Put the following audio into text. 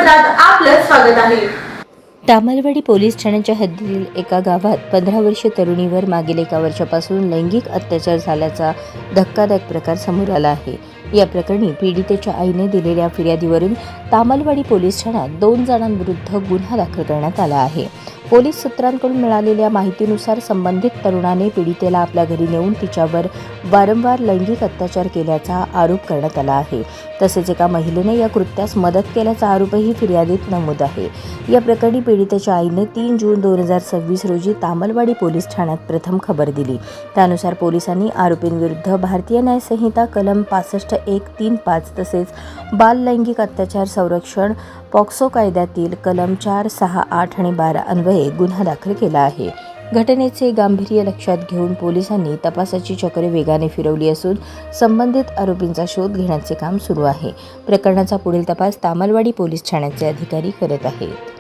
वृत्तपत्रात आपलं स्वागत आहे। तामलवाडी पोलीस ठाण्याच्या हद्दीतील एका गावात 15 वर्षीय तरुणीवर मागील एका वर्षापासून लैंगिक अत्याचार झाल्याचा धक्कादायक प्रकार समोर आला आहे। या प्रकरणी पीडितेच्या आईने दिलेल्या फिर्यादीवरून तामलवाडी पोलीस ठाण्यात 2 जणांविरुद्ध गुन्हा दाखल करण्यात आला आहे। पोलीस सूत्रांकडून मिळालेल्या माहितीनुसार संबंधित तरुणाने पीडितेला आपल्या घरी नेऊन तिच्यावर वारंवार लैंगिक अत्याचार केल्याचा आरोप करण्यात आला आहे। तसेच एका महिलेने या कृत्यास मदत केल्याचा आरोपही फिर्यादीत नमूद आहे। या प्रकरणी पीडितेच्या आईने 3 जून 2026 रोजी तामलवाडी पोलीस ठाण्यात प्रथम खबर दिली। त्यानुसार पोलिसांनी आरोपींविरुद्ध भारतीय न्याय संहिता कलम 65(1)(3)(5) तसेच बाल लैंगिक अत्याचार संरक्षण पॉक्सो कायद्यातील कलम 4, 6, 8 आणि 12 अन्वये गुन्हा दाखल केला आहे। घटनेचे गांभीर्य लक्षात घेऊन पोलिसांनी तपासाची चक्रे वेगाने फिरवली असून संबंधित आरोपींचा शोध घेण्याचे काम सुरू आहे। प्रकरणाचा पुढील तपास तामलवाडी पोलीस ठाण्याचे अधिकारी करत आहेत।